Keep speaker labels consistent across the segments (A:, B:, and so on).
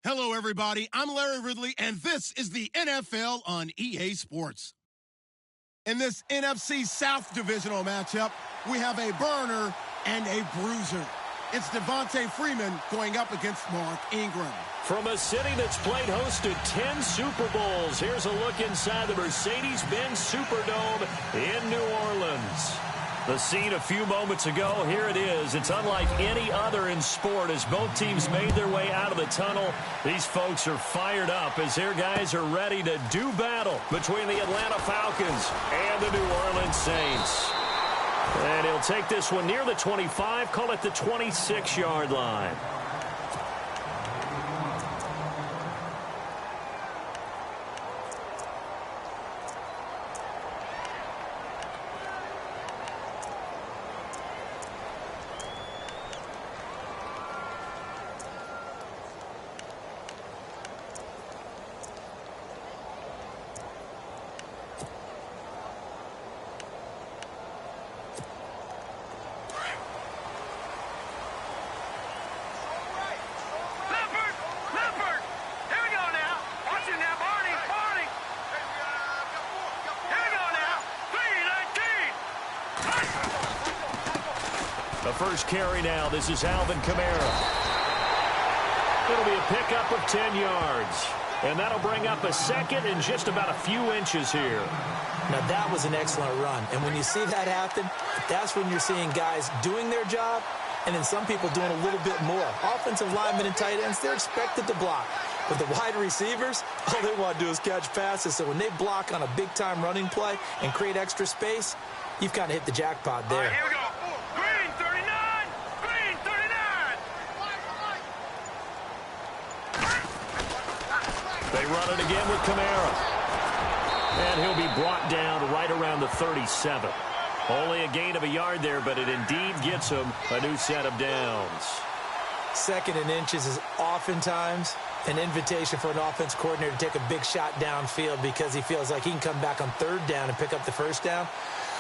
A: Hello, everybody. I'm Larry Ridley, and this is the NFL on EA Sports. In this NFC South divisional matchup, we have a burner and a bruiser. It's Devontae Freeman going up against Mark Ingram.
B: From a city that's played host to 10 Super Bowls, here's a look inside the Mercedes-Benz Superdome in New Orleans. The scene a few moments ago, here it is. It's unlike any other in sport as both teams made their way out of the tunnel. These folks are fired up as their guys are ready to do battle between the Atlanta Falcons and the New Orleans Saints. And he'll take this one near the 25, call it the 26-yard line. The first carry now. This is Alvin Kamara. It'll be a pickup of 10 yards. And that'll bring up a second and just about a few inches here.
C: Now, that was an excellent run. And when you see that happen, that's when you're seeing guys doing their job and then some people doing a little bit more. Offensive linemen and tight ends, they're expected to block. But the wide receivers, all they want to do is catch passes. So when they block on a big-time running play and create extra space, you've kind of hit the jackpot there.
D: All right, here we go. Green 39! Green 39!
B: They run it again with Kamara. And he'll be brought down right around the 37. Only a gain of a yard there, but it indeed gets him a new set of downs.
C: Second and inches is oftentimes an invitation for an offense coordinator to take a big shot downfield because he feels like he can come back on third down and pick up the first down.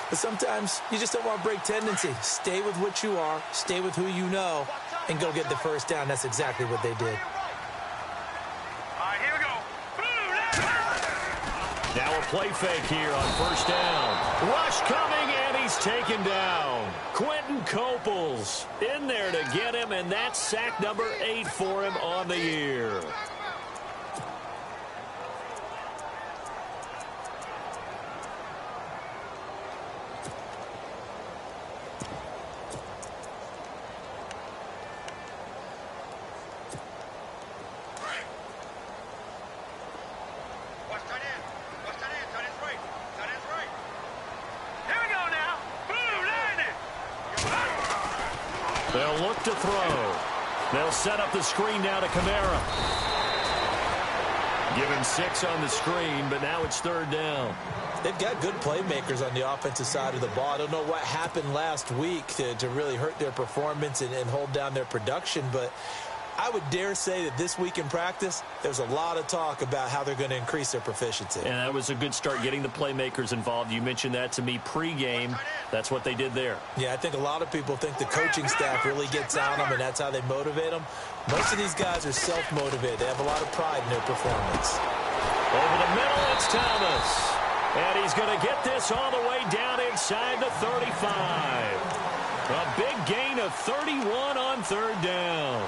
C: But sometimes you just don't want to break tendency. Stay with what you are, stay with who you know, and go get the first down. That's exactly what they did.
D: All right, here we go.
B: Now a play fake here on first down. Rush coming, and he's taken down. Quentin Coples in there to get him, and that's sack number 8 for him on the year. They'll look to throw. They'll set up the screen now to Kamara. Give him 6 on the screen, but now it's third down.
C: They've got good playmakers on the offensive side of the ball. I don't know what happened last week to really hurt their performance and hold down their production, but I would dare say that this week in practice, there's a lot of talk about how they're going to increase their proficiency.
B: And that was a good start, getting the playmakers involved. You mentioned that to me pregame. That's what they did there.
C: Yeah, I think a lot of people think the coaching staff really gets on them, and that's how they motivate them. Most of these guys are self-motivated. They have a lot of pride in their performance.
B: Over the middle, it's Thomas. And he's going to get this all the way down inside the 35. A big gain of 31 on third down.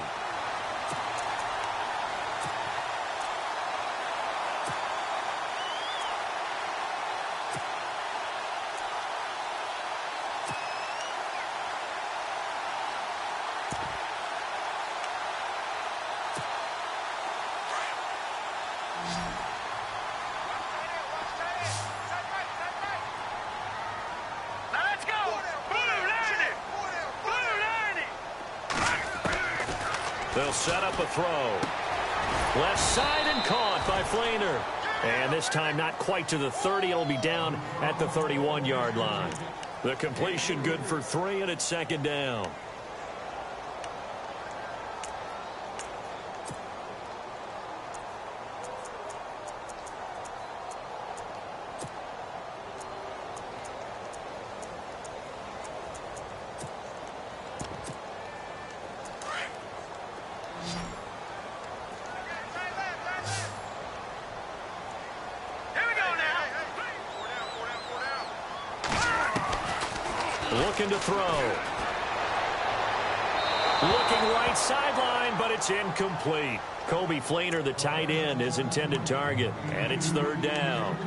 B: They'll set up a throw. Left side and caught by Flainer. And this time not quite to the 30. It'll be down at the 31-yard line. The completion good for 3, and it's second down. looking to throw. Looking right sideline, but it's incomplete. Kobe Flainer, the tight end, his intended target, and it's third down.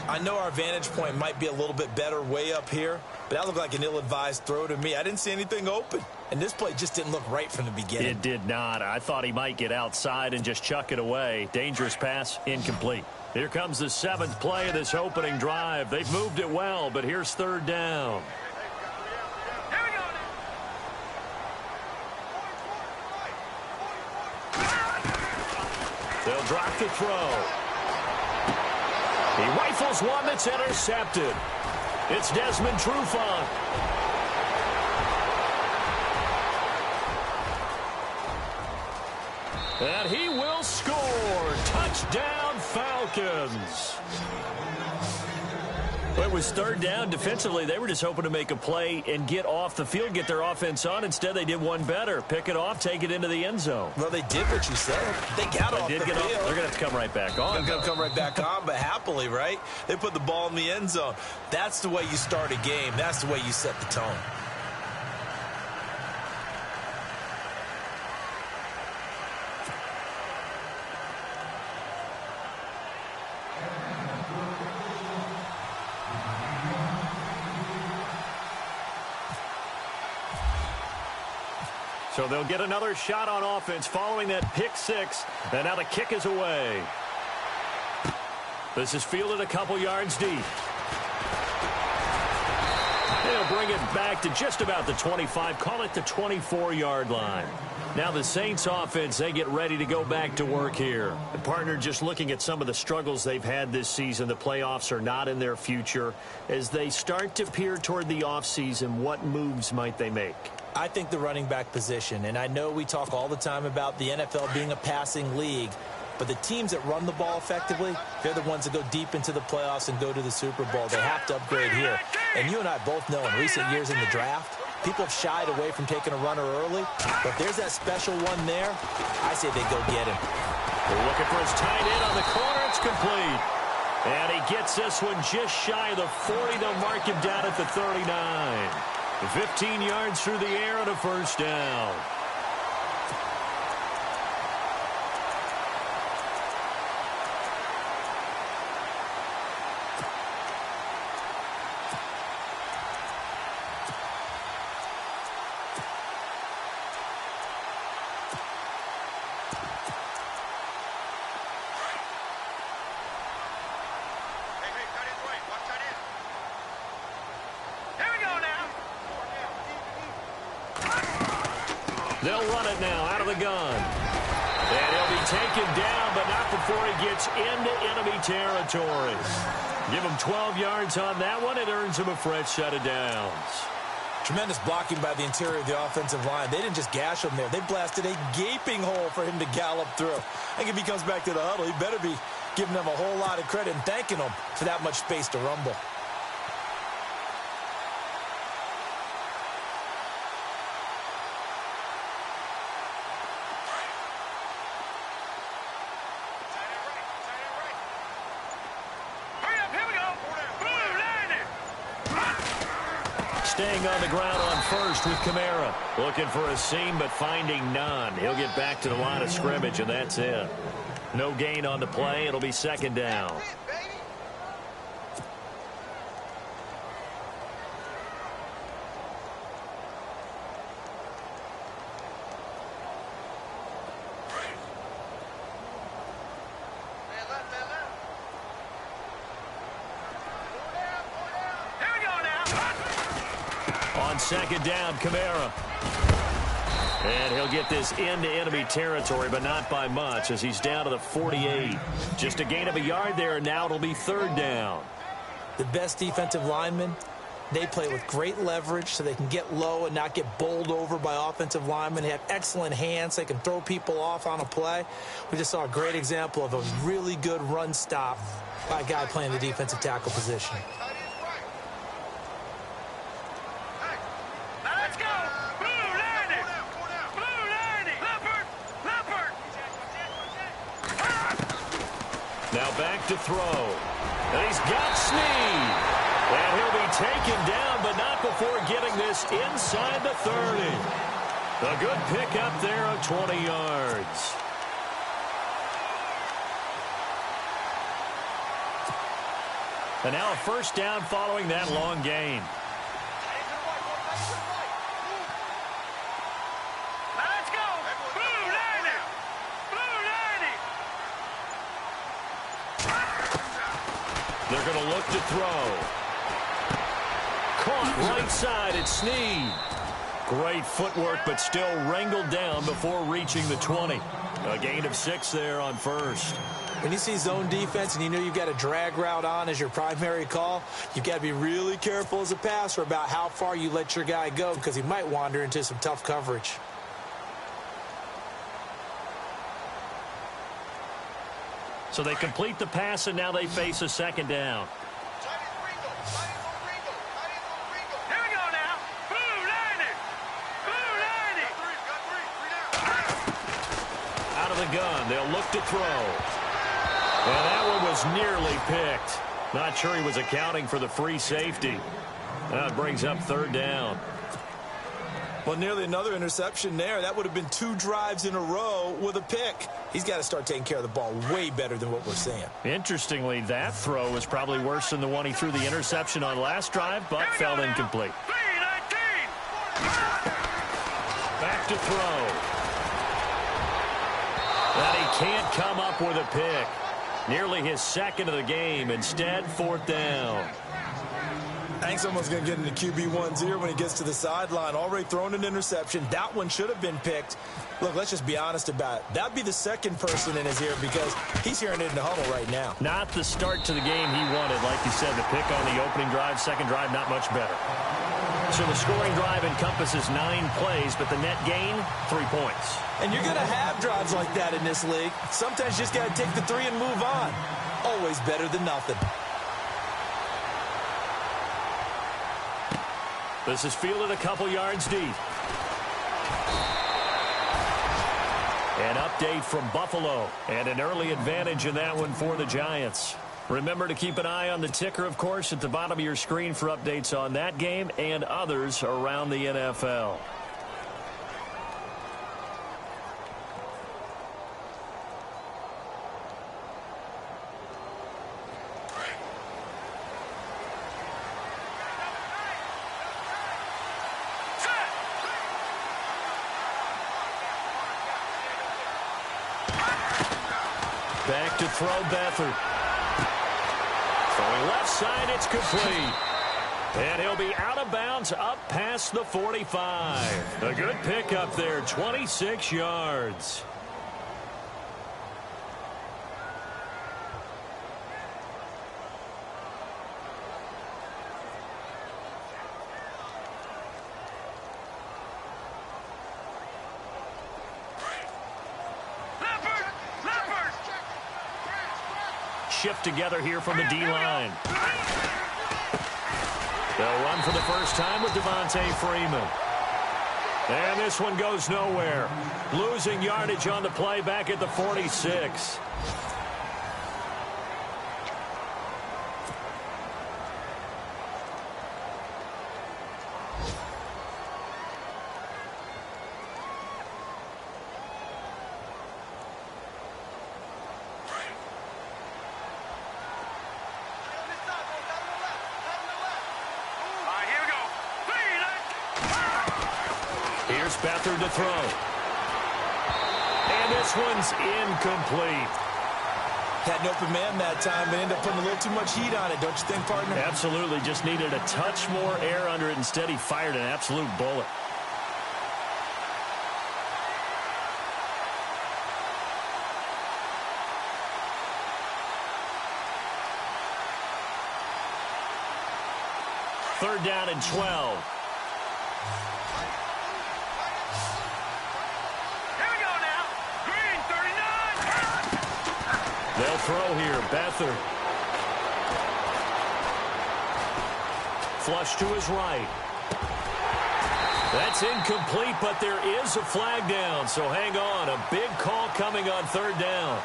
C: I know our vantage point might be a little bit better way up here, but that looked like an ill-advised throw to me. I didn't see anything open, and this play just didn't look right from the beginning.
B: It did not. I thought he might get outside and just chuck it away. Dangerous pass, incomplete. Here comes the seventh play of this opening drive. They've moved it well, but here's third down. They'll drop the throw. He rifles one that's intercepted. It's Desmond Trufant. And he will score. Touchdown, Falcons. Well, it was third down. Defensively, they were just hoping to make a play and get off the field, get their offense on. Instead, they did one better. Pick it off, take it into the end zone.
C: Well, they did what you said. They got off the field.
B: They're going to have to come right back on.
C: They're going to come right back on, but happily, right? They put the ball in the end zone. That's the way you start a game. That's the way you set the tone.
B: So they'll get another shot on offense following that pick six. And now the kick is away. This is fielded a couple yards deep. They'll bring it back to just about the 25. Call it the 24-yard line. Now the Saints offense, they get ready to go back to work here. The partner, just looking at some of the struggles they've had this season, the playoffs are not in their future. As they start to peer toward the offseason, what moves might they make?
C: I think the running back position, and I know we talk all the time about the NFL being a passing league, but the teams that run the ball effectively, they're the ones that go deep into the playoffs and go to the Super Bowl. They have to upgrade here. And you and I both know in recent years in the draft, people have shied away from taking a runner early, but if there's that special one there, I say they go get him.
B: They're looking for his tight end on the corner. It's complete. And he gets this one just shy of the 40. They'll mark him down at the 39. 15 yards through the air and a first down. They'll run it now out of the gun. And he'll be taken down, but not before he gets into enemy territory. Give him 12 yards on that one. It earns him a fresh set of downs.
C: Tremendous blocking by the interior of the offensive line. They didn't just gash him there. They blasted a gaping hole for him to gallop through. I think if he comes back to the huddle, he better be giving them a whole lot of credit and thanking them for that much space to rumble.
B: Staying on the ground on first with Kamara. Looking for a seam, but finding none. He'll get back to the line of scrimmage, and that's it. No gain on the play. It'll be second down. Second down, Kamara. And he'll get this into enemy territory, but not by much as he's down to the 48. Just a gain of a yard there, and now it'll be third down.
C: The best defensive linemen, they play with great leverage so they can get low and not get bowled over by offensive linemen. They have excellent hands. They can throw people off on a play. We just saw a great example of a really good run stop by a guy playing the defensive tackle position.
B: Now back to throw. And he's got Snead. And he'll be taken down, but not before getting this inside the 30. A good pickup there of 20 yards. And now a first down following that long gain.
D: Let's go. Blue 90. Blue 90.
B: They're going to look to throw. Caught right side at Snead. Great footwork, but still wrangled down before reaching the 20. A gain of 6 there on first.
C: When you see zone defense and you know you've got a drag route on as your primary call, you've got to be really careful as a passer about how far you let your guy go because he might wander into some tough coverage.
B: So they complete the pass, and now they face a second down.
D: Here we go now. Blue 90. Blue 90.
B: Out of the gun, they'll look to throw. And that one was nearly picked. Not sure he was accounting for the free safety. That brings up third down.
C: Well, nearly another interception there. That would have been 2 drives in a row with a pick. He's got to start taking care of the ball way better than what we're seeing.
B: Interestingly, that throw was probably worse than the one he threw the interception on last drive, but fell incomplete.
D: 319.
B: Back to throw. And he can't come up with a pick. Nearly his second of the game. Instead, fourth down.
C: Hank's almost going to get into QB1's ear when he gets to the sideline. Already thrown an interception. That one should have been picked. Look, let's just be honest about it. That'd be the second person in his ear because he's hearing it in the huddle right now.
B: Not the start to the game he wanted. Like you said, the pick on the opening drive, second drive, not much better. So the scoring drive encompasses 9 plays, but the net gain, 3 points.
C: And you're going to have drives like that in this league. Sometimes you just got to take the 3 and move on. Always better than nothing.
B: This is fielded a couple yards deep. An update from Buffalo, and an early advantage in that one for the Giants. Remember to keep an eye on the ticker, of course, at the bottom of your screen for updates on that game and others around the NFL. Back to throw Beathard. Throwing left side, it's complete. And he'll be out of bounds up past the 45. A good pickup there, 26 yards. Shift together here from the D-line. They'll run for the first time with Devontae Freeman. And this one goes nowhere. Losing yardage on the play back at the 46. Beathard to throw. And this one's incomplete.
C: Had an open man that time, but ended up putting a little too much heat on it, don't you think, partner?
B: Absolutely. Just needed a touch more air under it. Instead, he fired an absolute bullet. Third down and 12. They'll throw here. Beathard. Flush to his right. That's incomplete, but there is a flag down, so hang on. A big call coming on third down.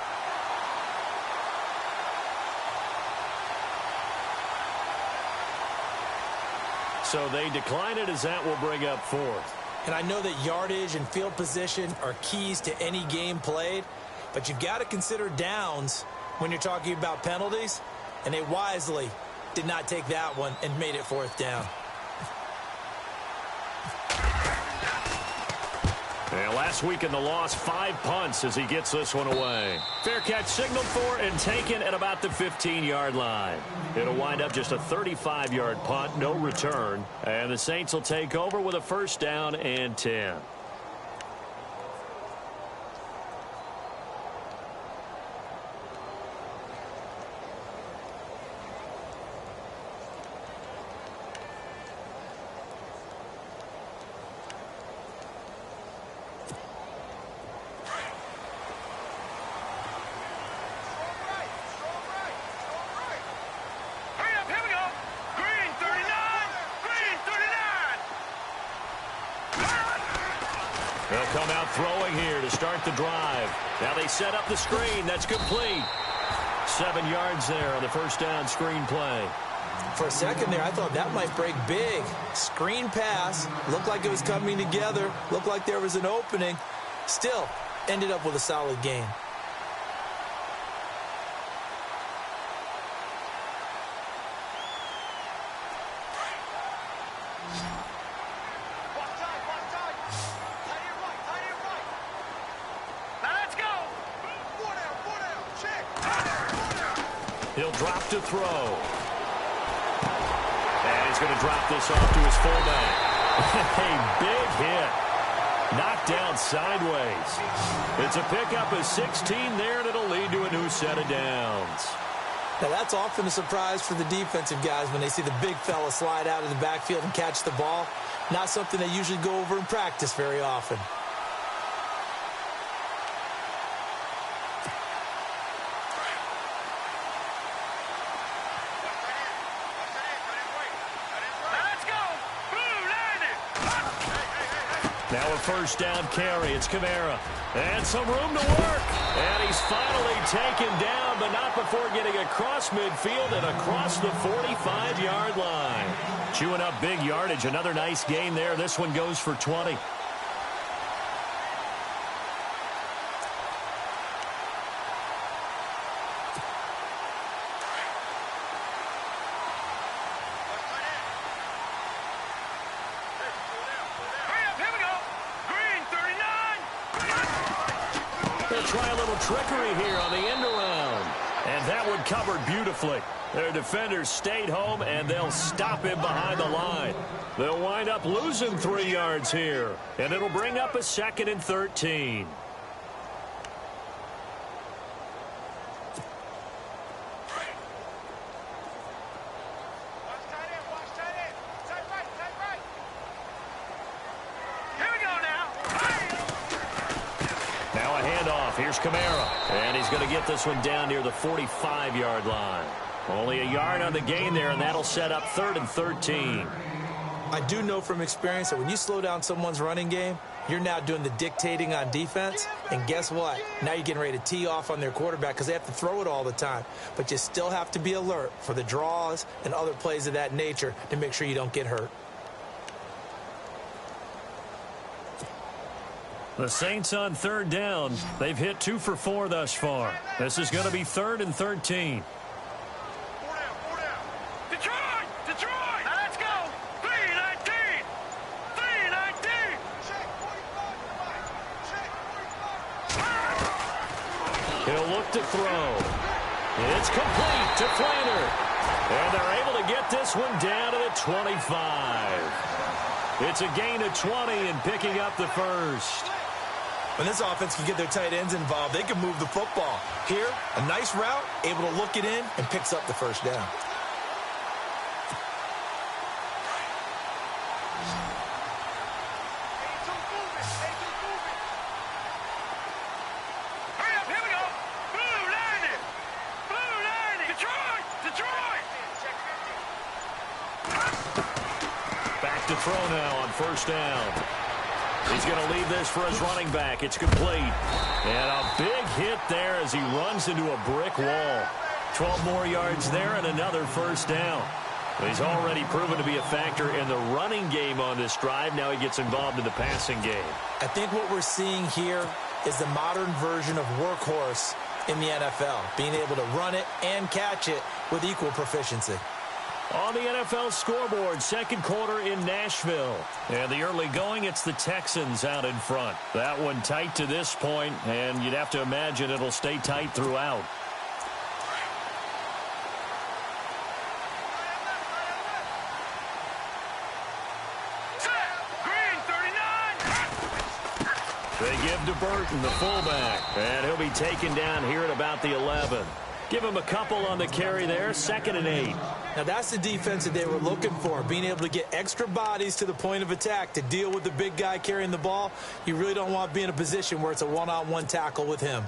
B: So they decline it as that will bring up fourth.
C: And I know that yardage and field position are keys to any game played, but you've got to consider downs when you're talking about penalties, and they wisely did not take that one and made it fourth down.
B: And last week in the loss, 5 punts as he gets this one away. Fair catch signaled for and taken at about the 15-yard line. It'll wind up just a 35-yard punt, no return. And the Saints will take over with a first down and 10. They'll come out throwing here to start the drive. Now they set up the screen. That's complete. 7 yards there on the first down screen play.
C: For a second there, I thought that might break big. Screen pass. Looked like it was coming together. Looked like there was an opening. Still, ended up with a solid gain.
B: He'll drop to throw. And he's going to drop this off to his fullback. A big hit. Knocked down sideways. It's a pickup of 16 there, and it'll lead to a new set of downs.
C: Now, that's often a surprise for the defensive guys when they see the big fella slide out of the backfield and catch the ball. Not something they usually go over in practice very often.
B: Now a first down carry. It's Kamara. And some room to work. And he's finally taken down, but not before getting across midfield and across the 45-yard line. Chewing up big yardage. Another nice gain there. This one goes for 20. Try a little trickery here on the end around. And that one covered beautifully. Their defenders stayed home, and they'll stop him behind the line. They'll wind up losing 3 yards here. And it'll bring up a 2nd and 13. Here's Kamara, and he's going to get this one down near the 45-yard line. Only a yard on the gain there, and that'll set up 3rd and 13.
C: I do know from experience that when you slow down someone's running game, you're now doing the dictating on defense, and guess what? Now you're getting ready to tee off on their quarterback because they have to throw it all the time. But you still have to be alert for the draws and other plays of that nature to make sure you don't get hurt.
B: The Saints on 3rd down. They've hit 2 for 4 thus far. This is going to be 3rd and 13.
D: Detroit! Detroit! Now let's go! 3-19! 3-19! Check 45.
B: He'll look to throw. It's complete to Flanner. And they're able to get this one down to the 25. It's a gain of 20 and picking up the first.
C: When this offense can get their tight ends involved, they can move the football. Here, a nice route, able to look it in, and picks up the first down.
D: Hurry up, here we go! Blue line! Blue line! Detroit! Detroit!
B: Back to throw now on first down. He's going to leave this for his running back. It's complete. And a big hit there as he runs into a brick wall. 12 more yards there and another first down. He's already proven to be a factor in the running game on this drive. Now he gets involved in the passing game.
C: I think what we're seeing here is the modern version of workhorse in the NFL, being able to run it and catch it with equal proficiency.
B: On the NFL scoreboard, second quarter in Nashville. And the early going, it's the Texans out in front. That one tight to this point, and you'd have to imagine it'll stay tight throughout. They give to Burton, the fullback, and he'll be taken down here at about the 11. Give him a couple on the carry there, 2nd and 8.
C: Now that's the defense that they were looking for, being able to get extra bodies to the point of attack to deal with the big guy carrying the ball. You really don't want to be in a position where it's a one-on-one tackle with him.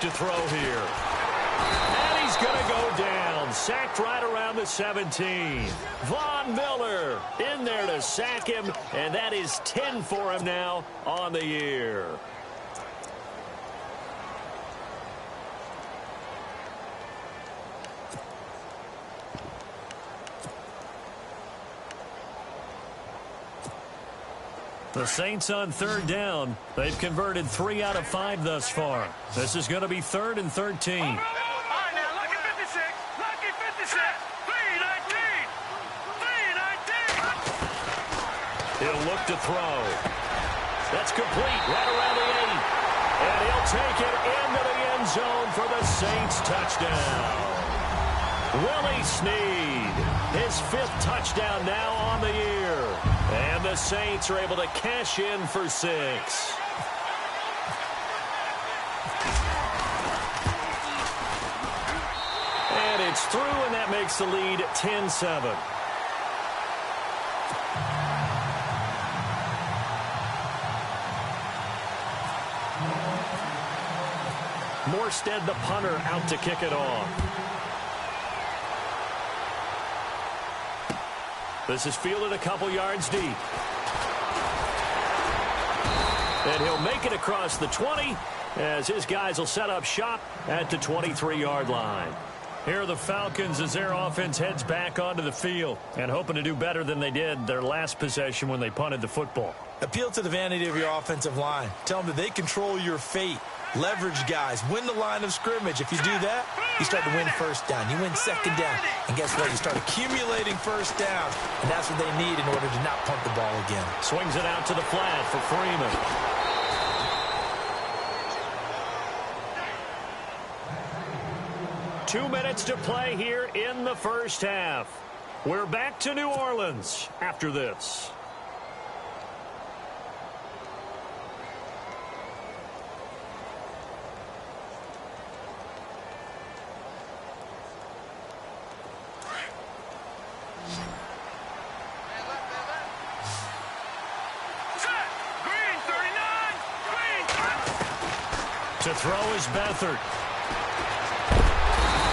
B: To throw here. And he's going to go down. Sacked right around the 17. Von Miller in there to sack him, and that is 10 for him now on the year. The Saints on 3rd down. They've converted 3 out of 5 thus far. This is going to be 3rd and 13.
D: All right, now, lucky 56. Lucky 56. 319. 319.
B: He'll look to throw. That's complete right around the 8. And he'll take it into the end zone for the Saints touchdown. Willie Snead, his 5th touchdown now on the year. And the Saints are able to cash in for 6. And it's through, and that makes the lead 10-7. Morstead, the punter, out to kick it off. This is fielded a couple yards deep. And he'll make it across the 20 as his guys will set up shop at the 23-yard line. Here are the Falcons as their offense heads back onto the field and hoping to do better than they did their last possession when they punted the football.
C: Appeal to the vanity of your offensive line. Tell them that they control your fate. Leverage guys. Win the line of scrimmage. If you do that, you start to win first down. You win second down. And guess what? You start accumulating first down. And that's what they need in order to not punt the ball again.
B: Swings it out to the flat for Freeman. Two minutes to play here in the first half. We're back to New Orleans after this. To throw is Beathard.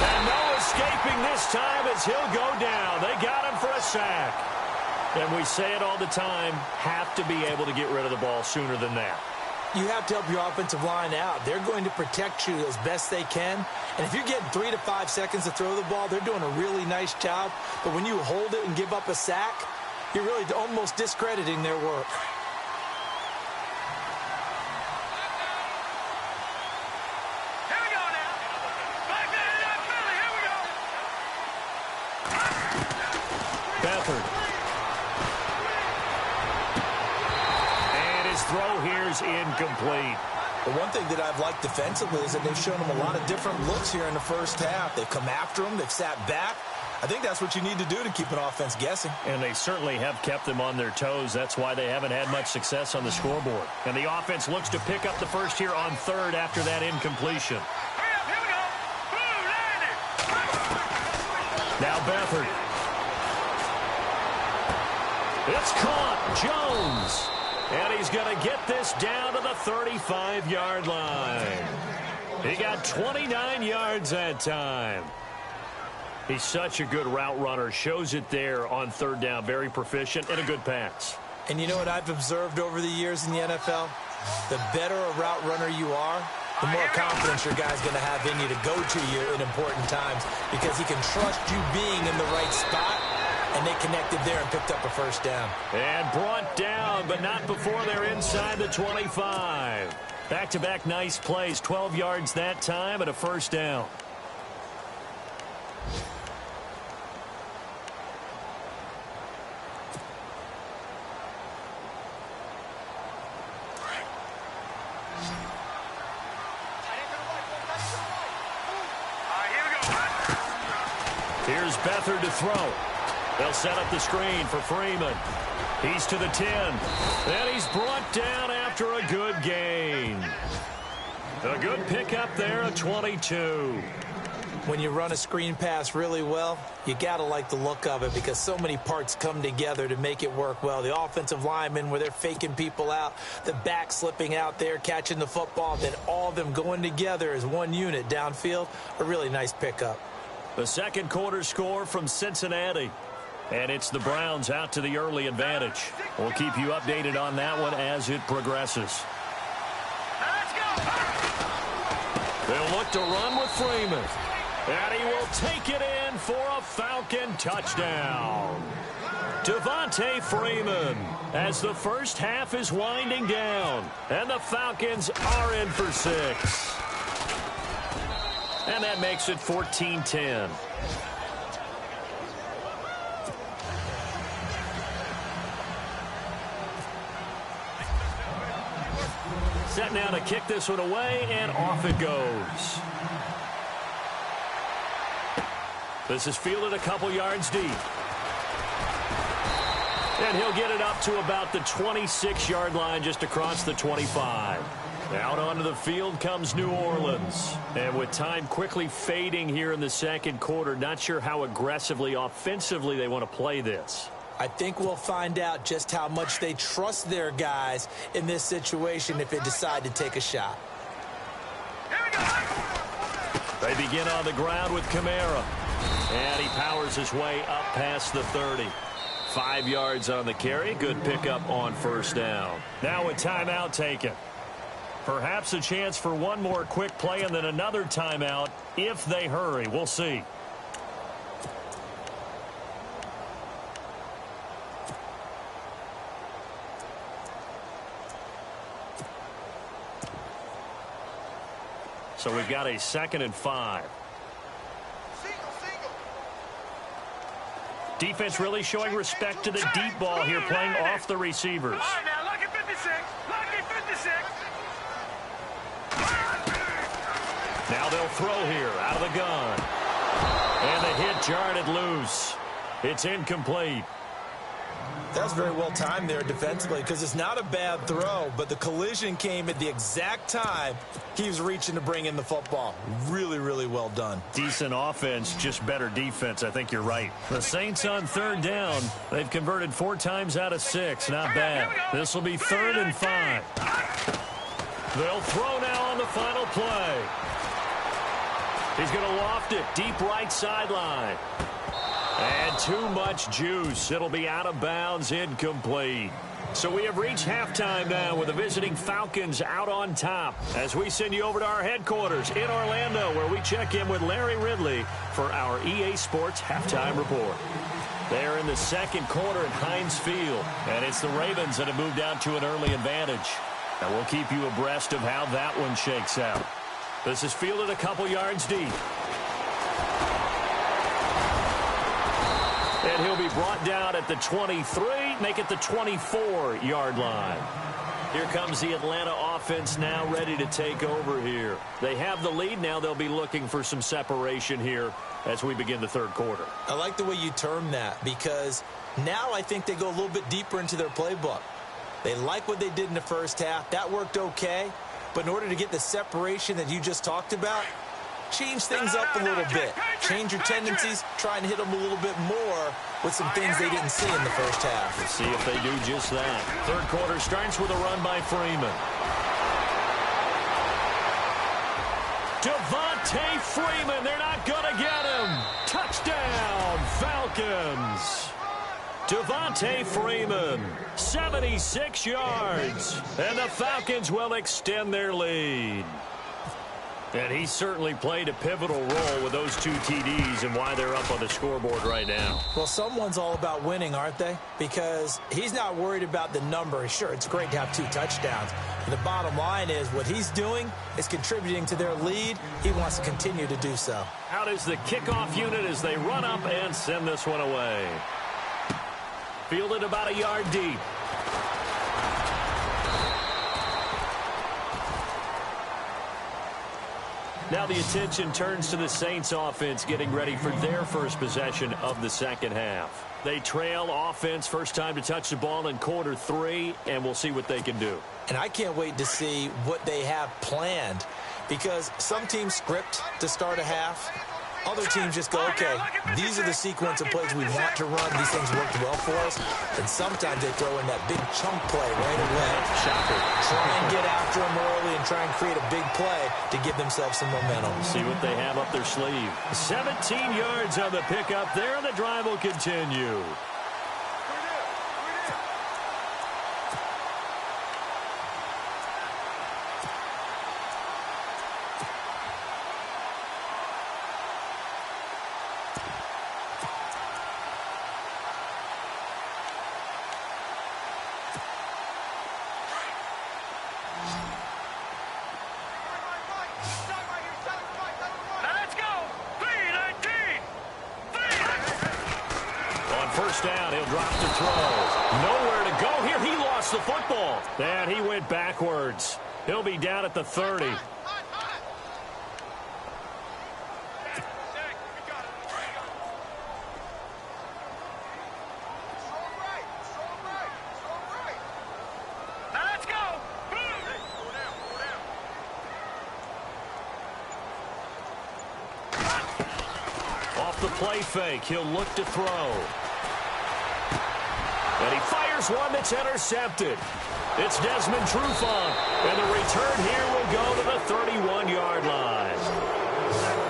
B: And no escaping this time as he'll go down. They got him for a sack. And we say it all the time, have to be able to get rid of the ball sooner than that.
C: You have to help your offensive line out. They're going to protect you as best they can. And if you're getting 3 to 5 seconds to throw the ball, they're doing a really nice job. But when you hold it and give up a sack, you're really almost discrediting their work.
B: Incomplete.
C: The one thing that I've liked defensively is that they've shown them a lot of different looks here in the first half. They've come after them. They've sat back. I think that's what you need to do to keep an offense guessing.
B: And they certainly have kept them on their toes. That's why they haven't had much success on the scoreboard. And the offense looks to pick up the first here on 3rd after that incompletion.
D: Hurry up, here we go. Blue landed.
B: Now Beathard. It's caught. Jones. And he's going to get this down to the 35-yard line. He got 29 yards that time. He's such a good route runner. Shows it there on third down. Very proficient and a good pass.
C: And you know what I've observed over the years in the NFL? The better a route runner you are, the more confidence your guy's going to have in you to go to you in important times because he can trust you being in the right spot, and they connected there and picked up a first down.
B: And brought down, but not before they're inside the 25. Back-to-back nice plays, 12 yards that time and a first down. Here's Beathard to throw. They'll set up the screen for Freeman. He's to the 10. And he's brought down after a good gain. A good pickup there at 22.
C: When you run a screen pass really well, you got to like the look of it because so many parts come together to make it work well. The offensive linemen where they're faking people out, the back slipping out there, catching the football, then all of them going together as one unit downfield. A really nice pickup.
B: The second quarter score from Cincinnati. And it's the Browns out to the early advantage. We'll keep you updated on that one as it progresses. They'll look to run with Freeman. And he will take it in for a Falcon touchdown. Devontae Freeman as the first half is winding down. And the Falcons are in for 6. And that makes it 14-10. Set now to kick this one away, and off it goes. This is fielded a couple yards deep. And he'll get it up to about the 26-yard line just across the 25. Out onto the field comes New Orleans. And with time quickly fading here in the second quarter, not sure how aggressively, offensively they want to play this.
C: I think we'll find out just how much they trust their guys in this situation if they decide to take a shot.
B: They begin on the ground with Kamara. And he powers his way up past the 30. 5 yards on the carry. Good pickup on first down. Now a timeout taken. Perhaps a chance for one more quick play and then another timeout if they hurry. We'll see. So we've got a 2nd and 5. Defense really showing respect to the deep ball here, playing off the receivers.
D: All right, now, lucky 56. Lucky 56.
B: Now they'll throw here out of the gun. And the hit jarred it loose. It's incomplete.
C: That's very well timed there defensively because it's not a bad throw, but the collision came at the exact time he was reaching to bring in the football. Really, really well done.
B: Decent offense, just better defense. I think you're right. The Saints on third down. They've converted 4 times out of 6. Not bad. This will be 3rd and 5. They'll throw now on the final play. He's going to loft it deep right sideline. And too much juice. It'll be out of bounds, incomplete. So we have reached halftime now with the visiting Falcons out on top as we send you over to our headquarters in Orlando where we check in with Larry Ridley for our EA Sports Halftime Report. They're in the second quarter at Heinz Field, and it's the Ravens that have moved out to an early advantage. And we'll keep you abreast of how that one shakes out. This is fielded a couple yards deep. And he'll be brought down at the 23, make it the 24-yard line. Here comes the Atlanta offense now ready to take over here. They have the lead. Now they'll be looking for some separation here as we begin the third quarter.
C: I like the way you term that because now I think they go a little bit deeper into their playbook. They like what they did in the first half. That worked okay. But in order to get the separation that you just talked about, change things up a little bit. Change your tendencies, try and hit them a little bit more with some things they didn't see in the first half.
B: Let's see if they do just that. Third quarter starts with a run by Freeman. Devontae Freeman, they're not going to get him. Touchdown, Falcons. Devontae Freeman, 76 yards, and the Falcons will extend their lead. And he certainly played a pivotal role with those 2 TDs and why they're up on the scoreboard right now.
C: Well, someone's all about winning, aren't they? Because he's not worried about the number. Sure, it's great to have 2 touchdowns. But the bottom line is what he's doing is contributing to their lead. He wants to continue to do so.
B: Out is the kickoff unit as they run up and send this one away. Fielded about a yard deep. Now the attention turns to the Saints offense getting ready for their first possession of the second half. They trail offense first time to touch the ball in quarter 3, and we'll see what they can do.
C: And I can't wait to see what they have planned because some teams script to start a half. Other teams just go, okay, these are the sequence of plays we want to run. These things worked well for us. And sometimes they throw in that big chunk play right away. Shocker. Try and get after them early and try and create a big play to give themselves some momentum.
B: See what they have up their sleeve. 17 yards on the pickup there, and the drive will continue. First down, he'll drop to throw. Nowhere to go here. He lost the football. And he went backwards. He'll be down at the 30. Off the play fake, he'll look to throw. And he fires one that's intercepted. It's Desmond Trufant. And the return here will go to the 31-yard line.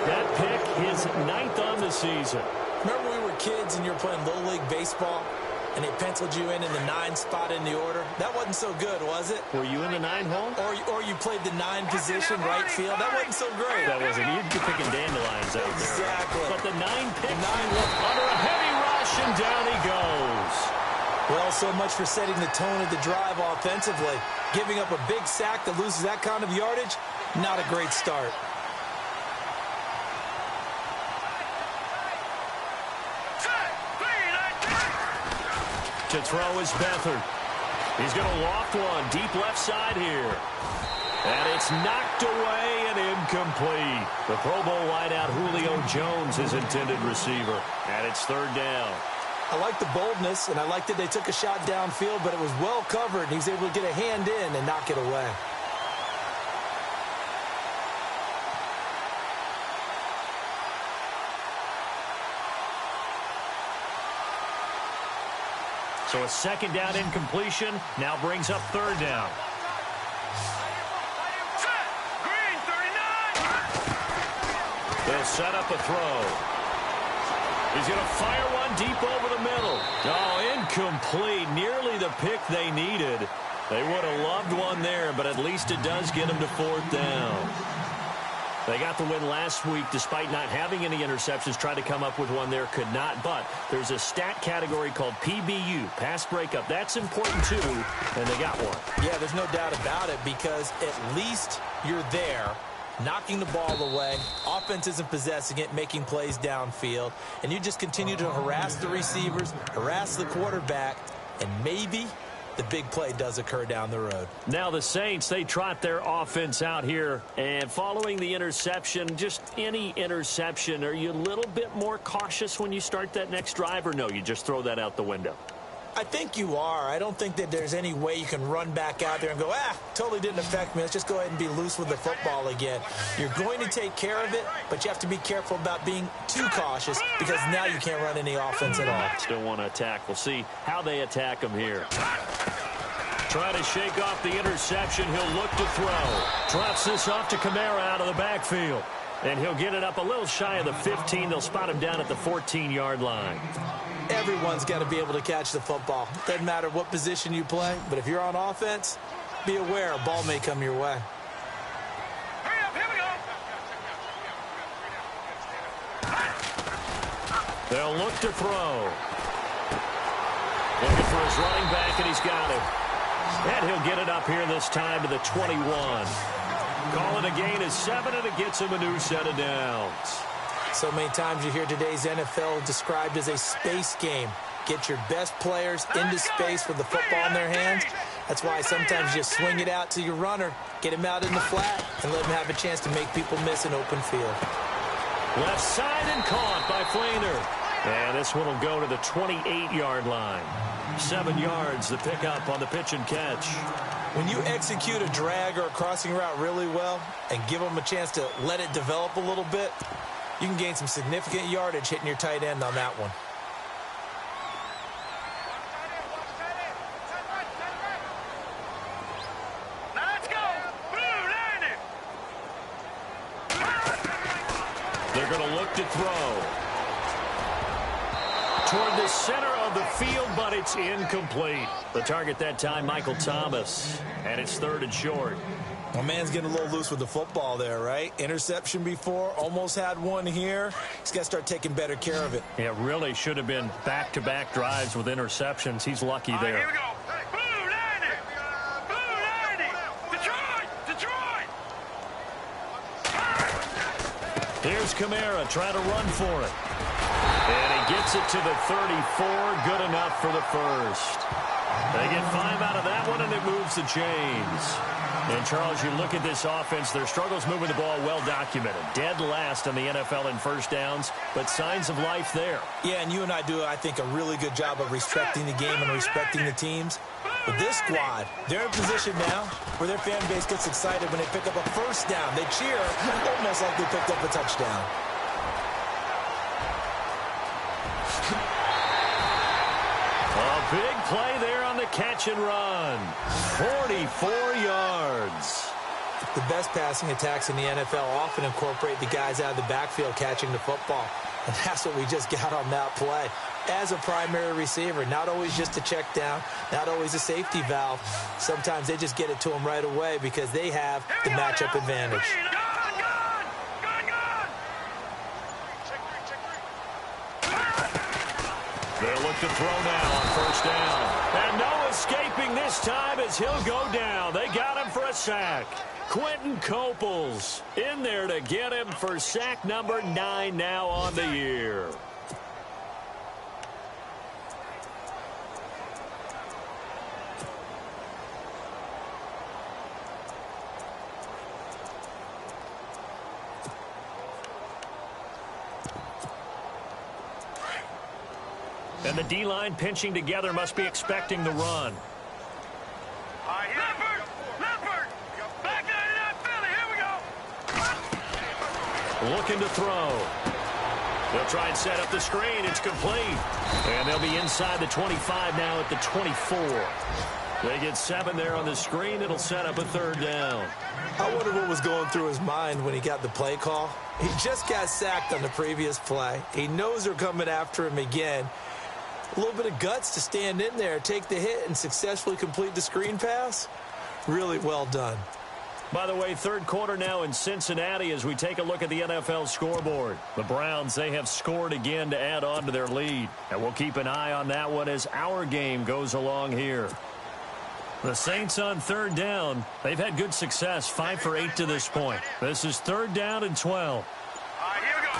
B: That pick, his 9th on the season.
C: Remember we were kids and you were playing Little League Baseball and they penciled you in the 9 spot in the order? That wasn't so good, was it?
B: Were you in the 9 hole?
C: Or you played the 9 position, right field? That wasn't so great.
B: That wasn't. You'd be picking dandelions out there.
C: Exactly.
B: But the 9 picks under a heavy rush, and down he goes.
C: Well, so much for setting the tone of the drive offensively. Giving up a big sack that loses that kind of yardage, not a great start.
B: To throw is Beathard. He's going to loft one deep left side here. And it's knocked away and incomplete. The Pro Bowl wideout Julio Jones, his intended receiver. And it's 3rd down.
C: I like the boldness, and I like that they took a shot downfield, but it was well covered, and he was able to get a hand in and knock it away.
B: So a 2nd down incompletion now brings up 3rd down. They'll set up a throw. He's going to fire one deep over the middle. Oh, incomplete. Nearly the pick they needed. They would have loved one there, but at least it does get them to 4th down. They got the win last week despite not having any interceptions. Tried to come up with one there, could not. But there's a stat category called PBU, pass breakup. That's important too, and they got one.
C: Yeah, there's no doubt about it because at least you're there, knocking the ball away. Offense isn't possessing it, making plays downfield. And you just continue to harass the receivers, harass the quarterback, and maybe the big play does occur down the road.
B: Now the Saints, they trot their offense out here. And following the interception, just any interception, are you a little bit more cautious when you start that next drive? Or no, you just throw that out the window?
C: I think you are. I don't think that there's any way you can run back out there and go, totally didn't affect me. Let's just go ahead and be loose with the football again. You're going to take care of it, but you have to be careful about being too cautious because now you can't run any offense at all.
B: Still want to attack. We'll see how they attack him here. Trying to shake off the interception. He'll look to throw. Drops this off to Kamara out of the backfield. And he'll get it up a little shy of the 15. They'll spot him down at the 14-yard line.
C: Everyone's got to be able to catch the football. Doesn't matter what position you play, but if you're on offense, be aware a ball may come your way.
D: Hurry up, here we go.
B: They'll look to throw. Looking for his running back, and he's got it. And he'll get it up here this time to the 21. Calling a gain of 7, and it gets him a new set of downs.
C: So many times you hear today's NFL described as a space game. Get your best players into space with the football in their hands. That's why sometimes you swing it out to your runner, get him out in the flat, and let him have a chance to make people miss an open field.
B: Left side and caught by Flainer. And this one will go to the 28-yard line. 7 yards, the pickup on the pitch and catch.
C: When you execute a drag or a crossing route really well and give them a chance to let it develop a little bit, you can gain some significant yardage hitting your tight end on that one.
D: Now let's go. Blue, line it.
B: They're going to look to throw. Toward the center of the field, but it's incomplete. The target that time, Michael Thomas. And it's 3rd and short.
C: My man's getting a little loose with the football there, right? Interception before, almost had one here. He's got to start taking better care of it.
B: It really should have been back-to-back drives with interceptions. He's lucky there.
D: Here we go. Blue, line it. Blue, line it. Detroit.
B: Here's Kamara trying to run for it. And he gets it to the 34. Good enough for the first. They get 5 out of that one, and it moves the chains. And, Charles, you look at this offense, their struggles moving the ball well documented. Dead last in the NFL in first downs, but signs of life there.
C: Yeah, and you and I do, I think, a really good job of respecting the game and respecting the teams. But this squad, they're in position now where their fan base gets excited when they pick up a first down. They cheer almost like they picked up a touchdown.
B: A big play there on the catch and run. 44 yards.
C: The best passing attacks in the NFL often incorporate the guys out of the backfield catching the football. And that's what we just got on that play. As a primary receiver, not always just a check down, not always a safety valve. Sometimes they just get it to them right away because they have the matchup advantage.
B: They'll look to throw now on first down. And no escaping this time as he'll go down. They got him for a sack. Quentin Coples in there to get him for sack number 9 now on the year. And the D-line pinching together must be expecting the run.
D: Leopard! Back 99 Philly, here we go!
B: Looking to throw. They'll try and set up the screen. It's complete. And they'll be inside the 25 now at the 24. They get 7 there on the screen. It'll set up a 3rd down.
C: I wonder what was going through his mind when he got the play call. He just got sacked on the previous play. He knows they're coming after him again. A little bit of guts to stand in there, take the hit, and successfully complete the screen pass. Really well done.
B: By the way, 3rd quarter now in Cincinnati as we take a look at the NFL scoreboard. The Browns, they have scored again to add on to their lead. And we'll keep an eye on that one as our game goes along here. The Saints on 3rd down. They've had good success, 5 for 8 to this point. This is 3rd down and 12.
D: Here we go.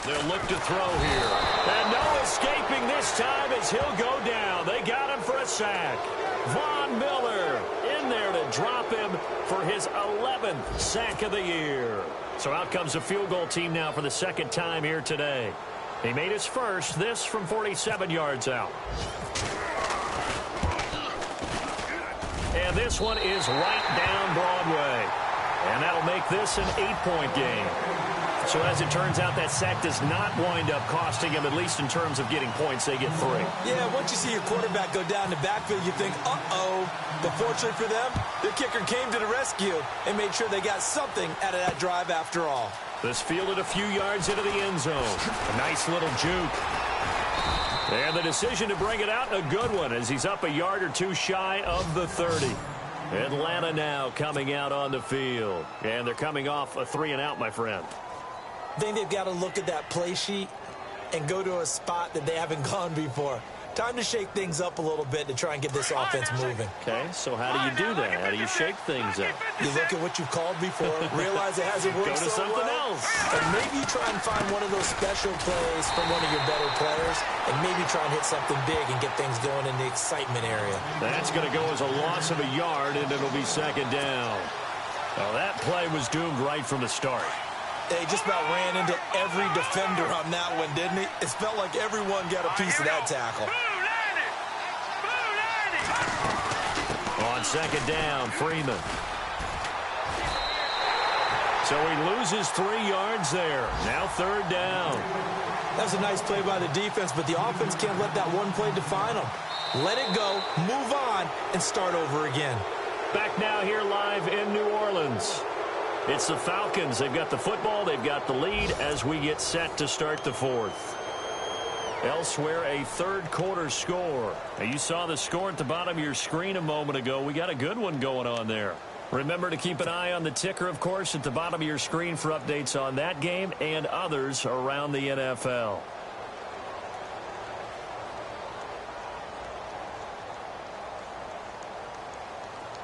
B: They'll look to throw here. And no escaping this time as he'll go down. They got him for a sack. Von Miller in there to drop him for his 11th sack of the year. So out comes a field goal team now for the 2nd time here today. He made his first, this from 47 yards out. And this one is right down Broadway. And that'll make this an 8-point game. So as it turns out, that sack does not wind up costing him, at least in terms of getting points. They get 3.
C: Yeah, once you see your quarterback go down the backfield, you think, uh-oh. But fortunately for them, their kicker came to the rescue and made sure they got something out of that drive after all.
B: This fielded a few yards into the end zone. A nice little juke. And the decision to bring it out, a good one, as he's up a yard or two shy of the 30. Atlanta now coming out on the field. And they're coming off a 3-and-out, my friend.
C: I think they've got to look at that play sheet and go to a spot that they haven't gone before. Time to shake things up a little bit to try and get this offense moving.
B: Okay, so how do you do that? How do you shake things up?
C: You look at what you've called before, realize it hasn't worked
B: Go to
C: so
B: something
C: well,
B: else.
C: and maybe try and find one of those special plays from one of your better players, and maybe try and hit something big and get things going in the excitement area.
B: That's going to go as a loss of a yard, and it'll be 2nd down. Well, that play was doomed right from the start.
C: They just about ran into every defender on that one, didn't he? It felt like everyone got a piece of that tackle.
B: On 2nd down, Freeman. So he loses 3 yards there. Now 3rd down.
C: That was a nice play by the defense, but the offense can't let that one play define them. Let it go, move on, and start over again.
B: Back now here live in New Orleans. It's the Falcons. They've got the football. They've got the lead as we get set to start the 4th. Elsewhere, a 3rd quarter score. Now, you saw the score at the bottom of your screen a moment ago. We got a good one going on there. Remember to keep an eye on the ticker, of course, at the bottom of your screen for updates on that game and others around the NFL.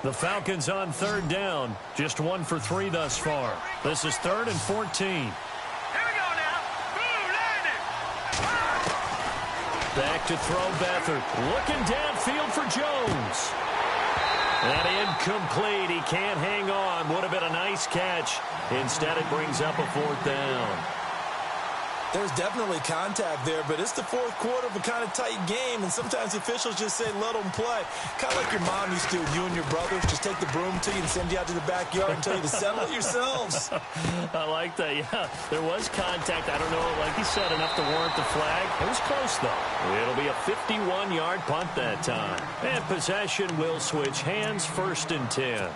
B: The Falcons on 3rd down. Just 1 for 3 thus far. This is 3rd and 14.
D: Here we go now. Boom, landed.
B: Back to throw Beathard. Looking downfield for Jones. And incomplete. He can't hang on. Would have been a nice catch. Instead, it brings up a 4th down.
C: There's definitely contact there, but it's the 4th quarter of a kind of tight game, and sometimes officials just say, let them play. Kind of like your mom used to, you and your brothers, just take the broom to you and send you out to the backyard and tell you to settle it yourselves.
B: I like that, yeah. There was contact. I don't know, like you said, enough to warrant the flag. It was close, though. It'll be a 51-yard punt that time. And possession will switch hands, 1st and 10.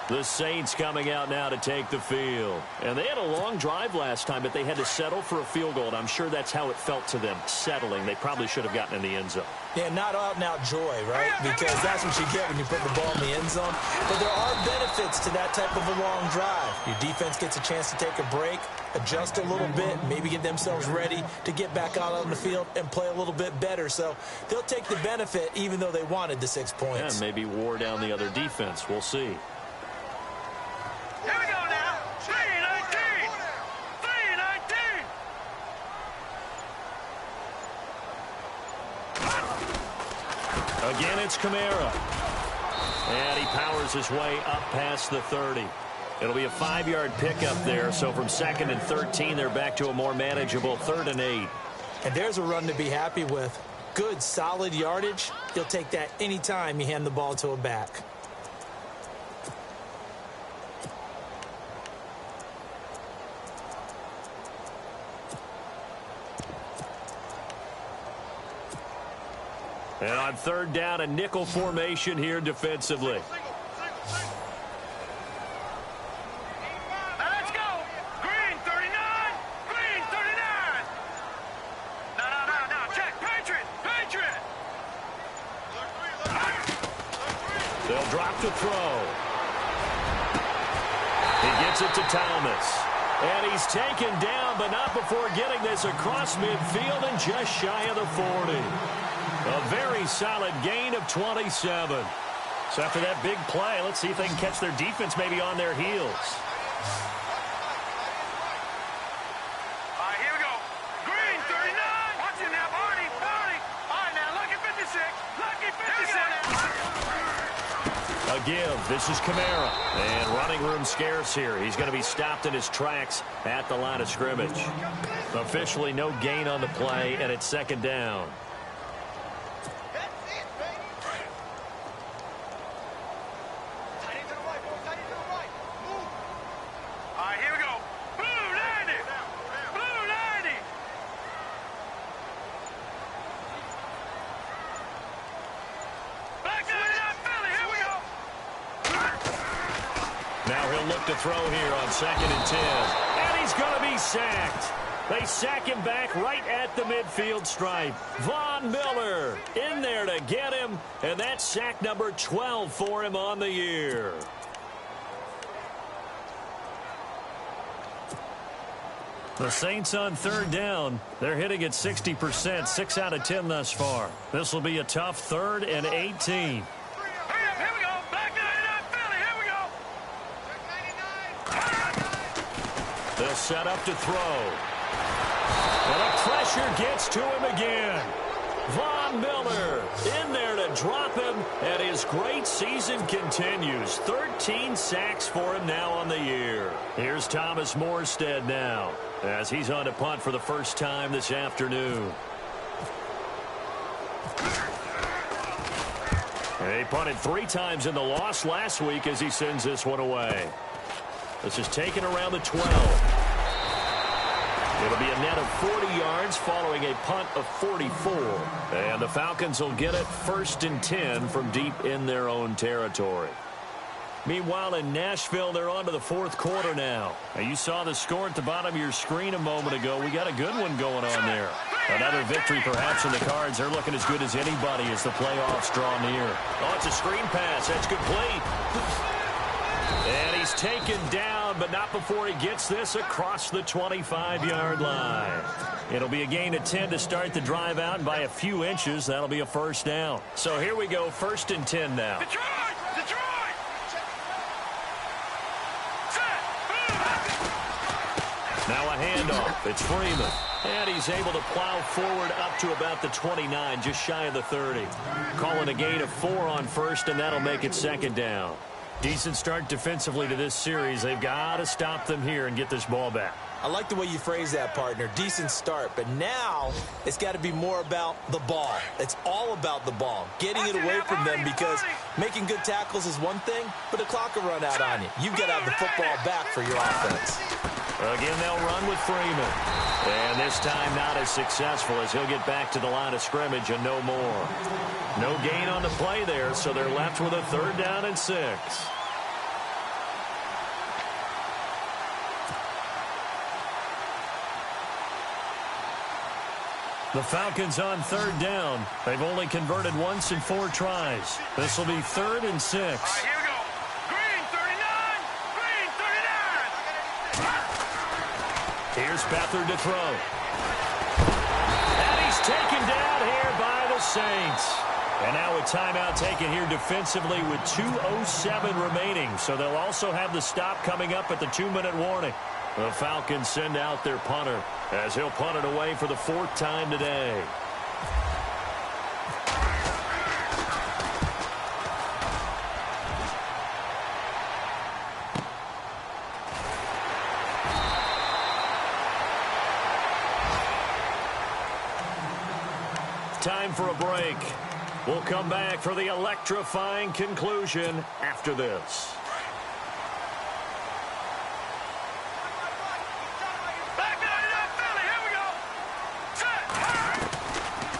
B: The Saints coming out now to take the field. And they had a long drive last time, but they had to settle for a field goal. And I'm sure that's how it felt to them, settling. They probably should have gotten in the end zone.
C: Yeah, not out-and-out joy, right? Because that's what you get when you put the ball in the end zone. But there are benefits to that type of a long drive. Your defense gets a chance to take a break, adjust a little bit, maybe get themselves ready to get back out on the field and play a little bit better. So they'll take the benefit even though they wanted the 6 points.
B: Yeah, maybe wore down the other defense. We'll see.
D: Here we go now. 3-19. 3-19.
B: Again, it's Kamara. And he powers his way up past the 30. It'll be a 5-yard pickup there. So from 2nd and 13, they're back to a more manageable 3rd and 8.
C: And there's a run to be happy with. Good, solid yardage. You'll take that anytime you hand the ball to a back.
B: And on 3rd down, a nickel formation here defensively.
D: Now let's go. Green 39. Green 39. No. Check. Patriot.
B: They'll drop to throw. He gets it to Thomas. And he's taken down, but not before getting this across midfield and just shy of the 40. A very solid gain of 27. So after that big play, let's see if they can catch their defense maybe on their heels.
D: All right, here we go. Green 39. Watch it now, Barney. All right, now, lucky 56. Lucky 56.
B: A A give. This is Kamara. And running room scarce here. He's going to be stopped in his tracks at the line of scrimmage. Officially no gain on the play, and it's second down.
D: Look
B: to throw here on 2nd and 10. And he's going to be sacked. They sack him back right at the midfield stripe. Von Miller in there to get him. And that's sack number 12 for him on the year. The Saints on 3rd down. They're hitting at 60%, 6 out of 10 thus far. This will be a tough 3rd and 18. They'll set up to throw. And the pressure gets to him again. Von Miller in there to drop him, and his great season continues. 13 sacks for him now on the year. Here's Thomas Morstead now, as he's on to punt for the first time this afternoon. He punted 3 times in the loss last week as he sends this one away. This is taken around the 12. It'll be a net of 40 yards following a punt of 44. And the Falcons will get it 1st and 10 from deep in their own territory. Meanwhile, in Nashville, they're on to the 4th quarter now. You saw the score at the bottom of your screen a moment ago. We got a good one going on there. Another victory perhaps in the cards. They're looking as good as anybody as the playoffs draw near. Oh, it's a screen pass. That's complete. And he's taken down, but not before he gets this across the 25-yard line. It'll be a gain of 10 to start the drive out, and by a few inches, that'll be a first down. So here we go, 1st and 10 now.
D: Detroit!
B: Now a handoff. It's Freeman. And he's able to plow forward up to about the 29, just shy of the 30. Calling a gain of 4 on 1st, and that'll make it 2nd down. Decent start defensively to this series. They've got to stop them here and get this ball back.
C: I like the way you phrase that, partner. Decent start, but now it's got to be more about the ball. It's all about the ball, getting it away from them, because making good tackles is one thing, but the clock will run out on you. You've got to have the football back for your offense.
B: Again, they'll run with Freeman. And this time not as successful, as he'll get back to the line of scrimmage and no more. No gain on the play there, so they're left with a 3rd down and 6. The Falcons on 3rd down. They've only converted once in 4 tries. This will be 3rd and 6.
D: All right, here we go. Green 39. Green 39.
B: Here's Beathard to throw. And he's taken down here by the Saints. And now a timeout taken here defensively with 2:07 remaining. So they'll also have the stop coming up at the 2-minute warning. The Falcons send out their punter as he'll punt it away for the 4th time today. Time for a break. We'll come back for the electrifying conclusion after this.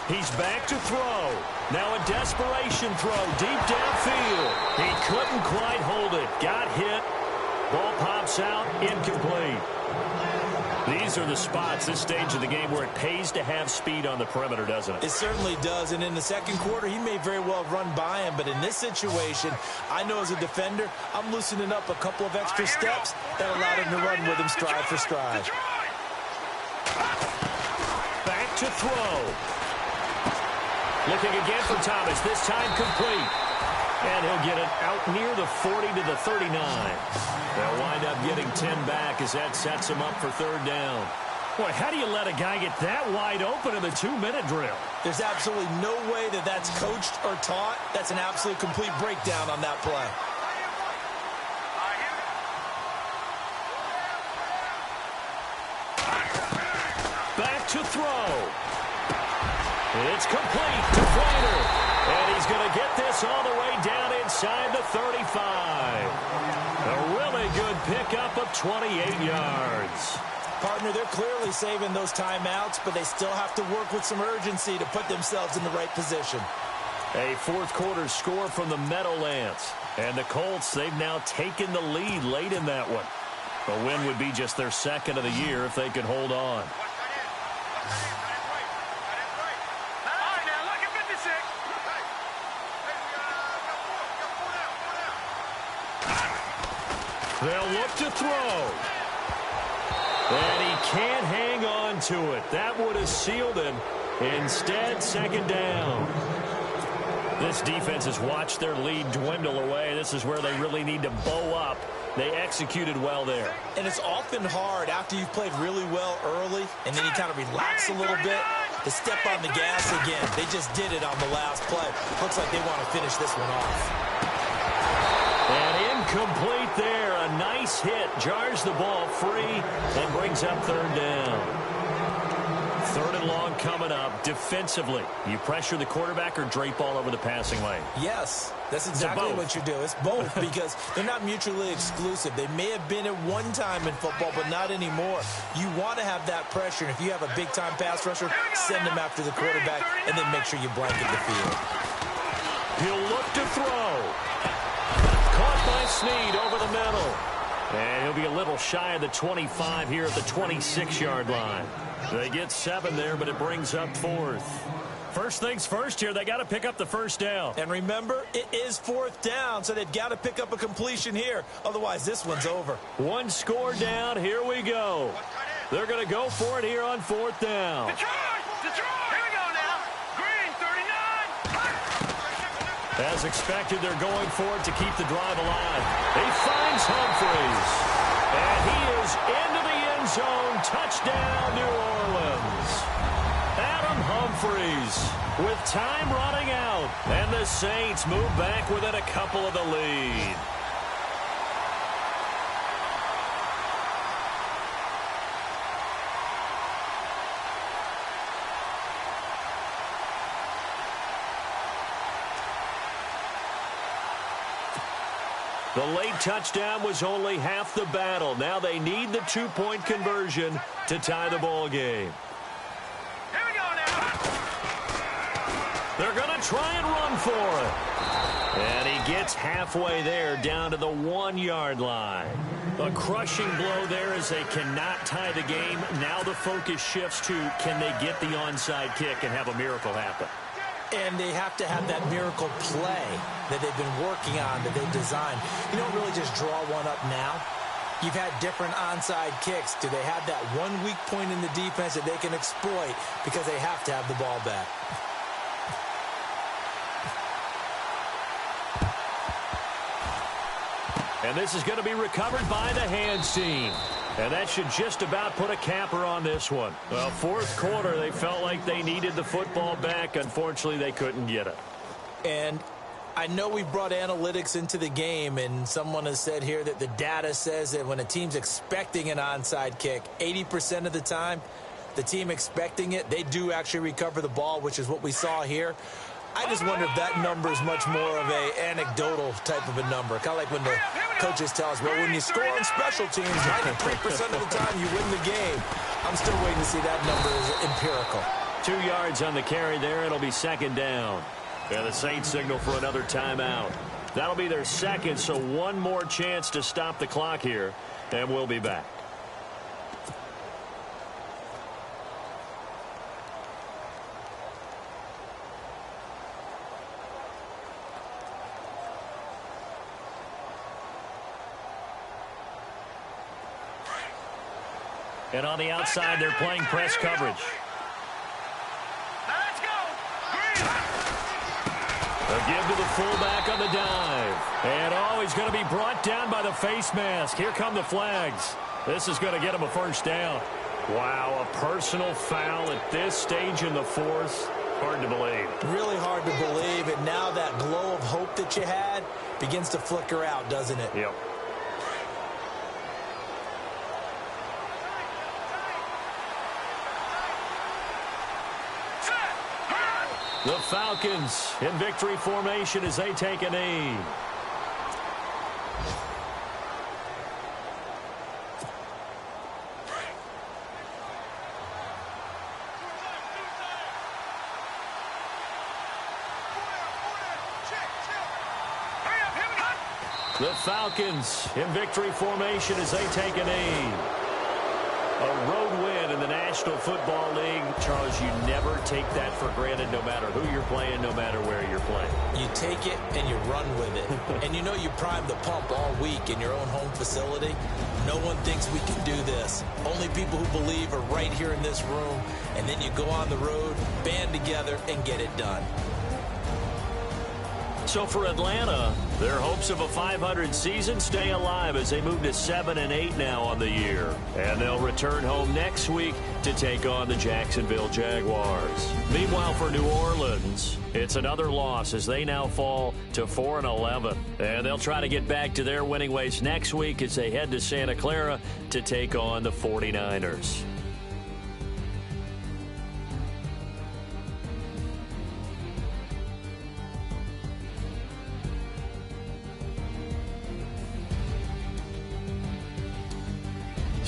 B: He's back to throw. Now a desperation throw deep downfield. He couldn't quite hold it. Got hit. Ball pops out. Incomplete. These are the spots, this stage of the game, where it pays to have speed on the perimeter, doesn't it?
C: It certainly does. And in the 2nd quarter, he may very well run by him. But in this situation, I know as a defender, I'm loosening up a couple of extra steps that allowed him to run with him stride for stride.
B: Back to throw. Looking again for Thomas, this time complete. And he'll get it out near the 40 to the 39. They'll wind up getting 10 back as that sets him up for 3rd down. Boy, how do you let a guy get that wide open in the 2-minute drill?
C: There's absolutely no way that that's coached or taught. That's an absolute complete breakdown on that play.
B: It's complete to Flater. And he's going to get this all the way down inside the 35. A really good pickup of 28 yards.
C: Partner, they're clearly saving those timeouts, but they still have to work with some urgency to put themselves in the right position.
B: A fourth quarter score from the Meadowlands. And the Colts, they've now taken the lead late in that one. A win would be just their second of the year if they could hold on. They'll look to throw. And he can't hang on to it. That would have sealed him. Instead, second down. This defense has watched their lead dwindle away. This is where they really need to bow up. They executed well there.
C: And it's often hard after you've played really well early and then you kind of relax a little bit to step on the gas again. They just did it on the last play. Looks like they want to finish this one off.
B: And incomplete there. A nice hit. Jars the ball free and brings up third down. Third and long coming up. Defensively, you pressure the quarterback or drape all over the passing lane?
C: Yes, that's exactly what you do. It's both because they're not mutually exclusive. They may have been at one time in football, but not anymore. You want to have that pressure. And if you have a big-time pass rusher, send him after the quarterback and then make sure you blanket the field.
B: He'll look to throw. Caught by Snead over the middle. And he'll be a little shy of the 25 here at the 26-yard line. They get 7 there, but it brings up fourth. First things first here, they got to pick up the first down.
C: And remember, it is fourth down, so they've got to pick up a completion here. Otherwise, this one's over.
B: One score down. Here we go. They're going to go for it here on fourth down.
D: Detroit! Here we go now. Green, 39.
B: As expected, they're going for it to keep the drive alive. He finds Humphreys. And he is into the end zone. Touchdown, New Orleans. Adam Humphreys with time running out. And the Saints move back within a couple of the lead. The late touchdown was only half the battle. Now they need the two-point conversion to tie the ball game.
D: Here we go now.
B: They're going to try and run for it. And he gets halfway there down to the 1-yard line. A crushing blow there as they cannot tie the game. Now the focus shifts to can they get the onside kick and have a miracle happen.
C: And they have to have that miracle play that they've been working on, that they've designed. You don't really just draw one up now. You've had different onside kicks. Do they have that one weak point in the defense that they can exploit because they have to have the ball back?
B: And this is going to be recovered by the hands team. And that should just about put a capper on this one. Well, fourth quarter, they felt like they needed the football back. Unfortunately, they couldn't get it.
C: And I know we brought analytics into the game, and someone has said here that the data says that when a team's expecting an onside kick, 80% of the time, the team expecting it, they do actually recover the ball, which is what we saw here. I just wonder if that number is much more of a anecdotal type of a number. Kind of like when the coaches tell us, well, when you score on special teams, 93% of the time you win the game. I'm still waiting to see that number is empirical.
B: 2 yards on the carry there. It'll be second down. And the Saints signal for another timeout. That'll be their second, so one more chance to stop the clock here, and we'll be back. And on the outside, they're playing press coverage.
D: Now let's go. Green.
B: A give to the fullback on the dive. And, oh, he's going to be brought down by the face mask. Here come the flags. This is going to get him a first down. Wow, a personal foul at this stage in the fourth. Hard to believe.
C: Really hard to believe. And now that glow of hope that you had begins to flicker out, doesn't it?
B: Yep. The Falcons in victory formation as they take a knee. The Falcons in victory formation as they take a knee. A road win in the National Football League. Charles, you never take that for granted no matter who you're playing, no matter where you're playing.
C: You take it and you run with it. And you know you primed the pump all week in your own home facility. No one thinks we can do this. Only people who believe are right here in this room. And then you go on the road, band together, and get it done.
B: So for Atlanta, their hopes of a 500 season stay alive as they move to 7-8 now on the year. And they'll return home next week to take on the Jacksonville Jaguars. Meanwhile, for New Orleans, it's another loss as they now fall to 4-11. And they'll try to get back to their winning ways next week as they head to Santa Clara to take on the 49ers.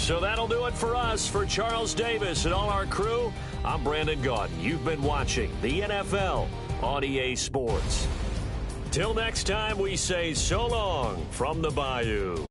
B: So that'll do it for us. For Charles Davis and all our crew, I'm Brandon Gaudin. You've been watching the NFL on EA Sports. Till next time, we say so long from the Bayou.